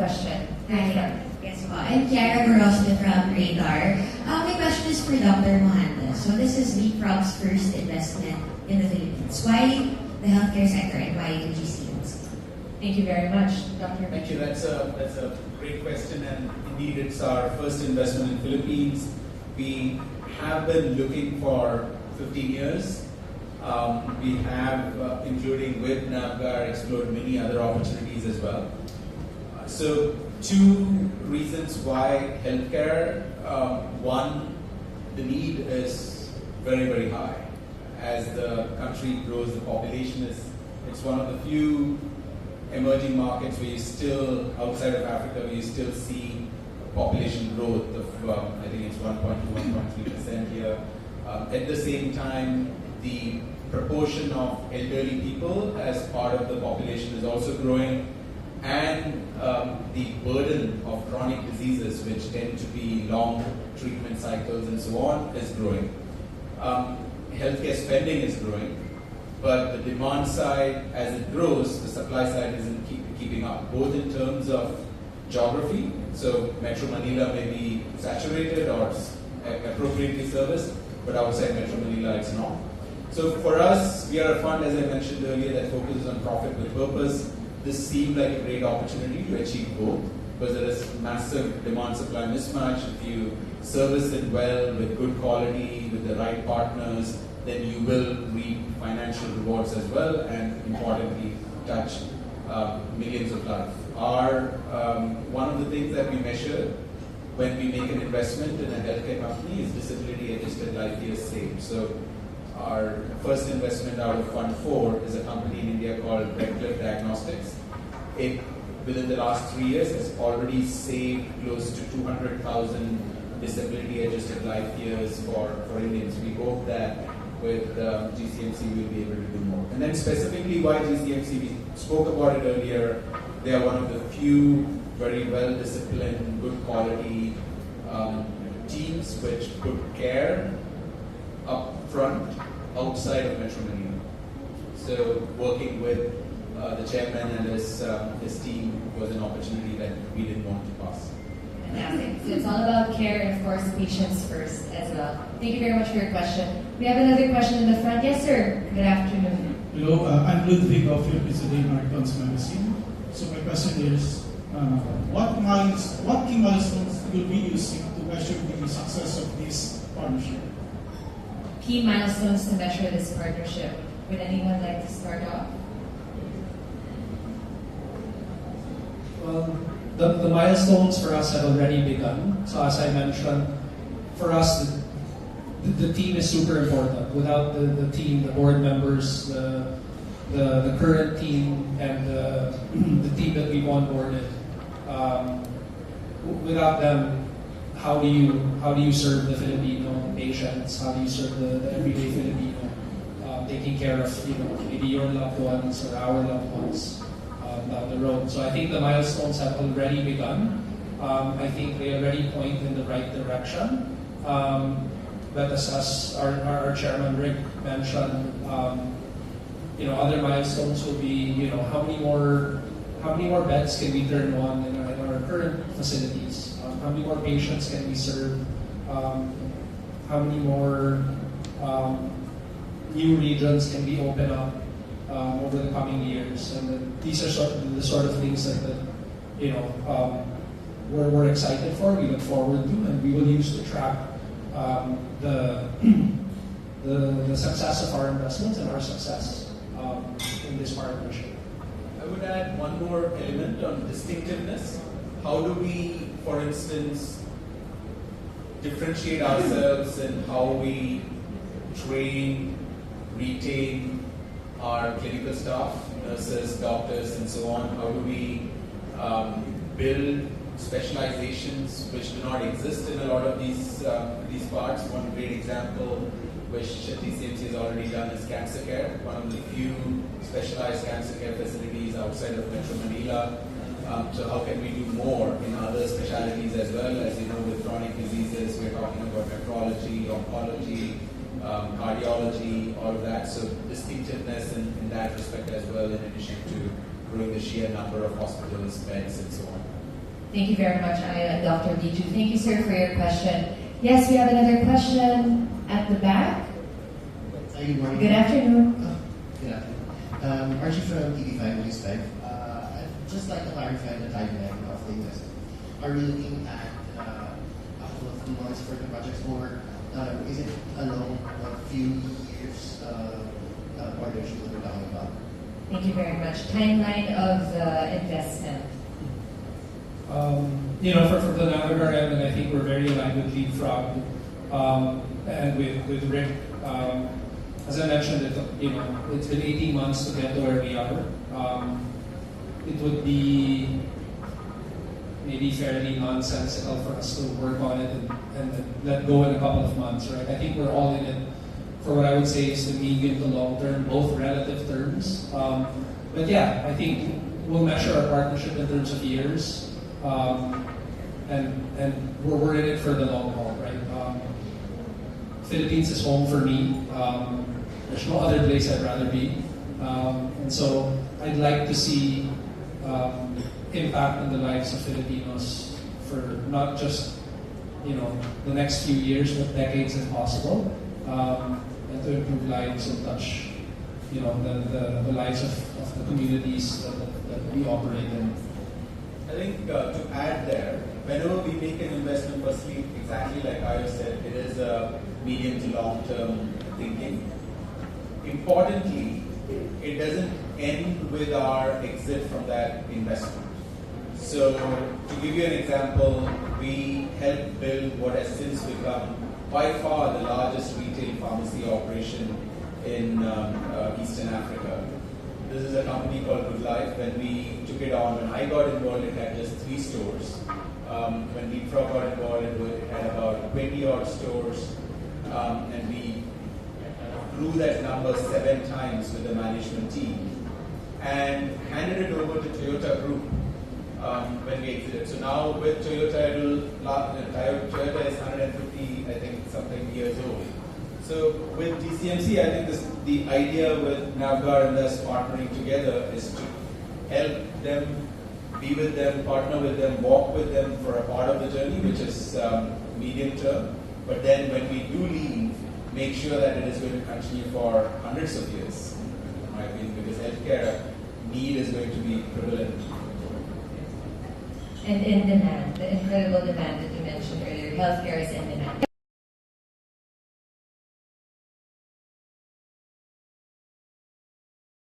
question. Hi. Yes, po. I'm Kiara Gorospe from Radar. My question is for Dr. Mohandas. So this is LeapFrog's first investment in the Philippines. Why the healthcare sector and why the GCMC? Thank you very much, Dr. Thank you. That's a great question, and indeed it's our first investment in Philippines. We have been looking for 15 years. We have, including with Navegar, explored many other opportunities as well. So, two reasons why healthcare. One, the need is very, very high. As the country grows, the population it's one of the few emerging markets where you still, outside of Africa, where you still see population growth of, I think it's 1.2, 1.3% here. At the same time, the proportion of elderly people as part of the population is also growing, and the burden of chronic diseases, which tend to be long treatment cycles and so on, is growing. Healthcare spending is growing, but the demand side, as it grows, the supply side isn't keeping up, both in terms of geography. So Metro Manila may be saturated or appropriately serviced, but outside Metro Manila it's not. So for us, we are a fund, as I mentioned earlier, that focuses on profit with purpose. This seemed like a great opportunity to achieve both, because there is massive demand-supply mismatch. If you service it well, with good quality, with the right partners, then you will reap financial rewards as well, and importantly, touch millions of lives. One of the things that we measure when we make an investment in a healthcare company is disability-adjusted life years saved. So our first investment out of Fund 4 is a company in India called Redcliffe Diagnostics. It, within the last 3 years, has already saved close to 200,000 disability-adjusted life years for Indians. We hope that with GCMC we'll be able to do more. And then specifically why GCMC, we spoke about it earlier. They are one of the few very well-disciplined, good quality teams which put care up front outside of Metro Manila. So working with the chairman and his team was an opportunity that we didn't want to pass. Fantastic. So it's all about care and, of course, patients first as well. Thank you very much for your question. We have another question in the front. Yes, sir. Good afternoon. Hello, I'm Ludwig of Philippine Today Marathons Magazine. So my question is, what key milestones will be using to measure the success of this partnership? Key milestones to measure this partnership. Would anyone like to start off? Well, the milestones for us have already begun. So as I mentioned, for us, the team is super important. Without the team, the board members, the current team, and the team that we've onboarded, without them, how do you serve the Filipino patients? How do you serve the everyday Filipino? Taking care of maybe your loved ones or our loved ones down the road. So I think the milestones have already begun. I think they already point in the right direction. But as our chairman Rick mentioned, other milestones will be how many more beds can we turn on in our current facilities? How many more patients can we serve? How many more new regions can we open up over the coming years? And these are the sort of things that we're excited for. We look forward to, and we will use to track the success of our investments and our success in this partnership. I would add one more element on distinctiveness. How do we, for instance, differentiate ourselves in how we train, retain our clinical staff, nurses, doctors, and so on? How do we build specializations which do not exist in a lot of these parts? One great example which GCMC has already done is cancer care, one of the few specialized cancer care facilities outside of Metro Manila. So how can we do more in other specialties as well? As you know, with chronic diseases, we're talking about nephrology, oncology, cardiology, all of that. So distinctiveness in that respect as well, in addition to growing the sheer number of hospitals, beds, and so on. Thank you very much, Ayo and Dr. Biju. Thank you, sir, for your question. Yes, we have another question at the back. Hi, good morning. Good afternoon. Good afternoon. Archie from TV5 News 5. I'd just like to clarify the timeline of the investment. Are we looking at a couple of months for the project, or is it a long, few years partnership that we're talking about? Thank you very much. Timeline of the investment. For the Navegar end, and I think we're very aligned with LeapFrog and with Rick. As I mentioned, it's been 18 months to get to where we are. It would be maybe fairly nonsensical for us to work on it and let go in a couple of months, right? I think we're all in it for what I would say is the medium to long term, both relative terms. But yeah, I think we'll measure our partnership in terms of years. And we're in it for the long haul, right? Philippines is home for me. There's no other place I'd rather be. And so I'd like to see impact in the lives of Filipinos for not just the next few years, but decades if possible, and to improve lives and touch the lives of the communities that we operate in. I think to add there, whenever we make an investment, firstly, exactly like Ayo said, it is a medium to long-term thinking. Importantly, it doesn't end with our exit from that investment. So, to give you an example, we helped build what has since become by far the largest retail pharmacy operation in Eastern Africa. This is a company called Good Life. When we took it on, when I got involved, it had just 3 stores. When LeapFrog got involved, it had about 20 odd stores, and we grew that number 7 times with the management team and handed it over to Toyota Group when we exited. So now with Toyota, Toyota is 150, I think, something years old. So with GCMC, I think the idea with Navegar and us partnering together is to help them, be with them, partner with them, walk with them for a part of the journey, which is medium term. But then when we do leave, make sure that it is going to continue for hundreds of years, in my opinion, because healthcare need is going to be prevalent. And in demand, the incredible demand that you mentioned earlier, healthcare is in demand.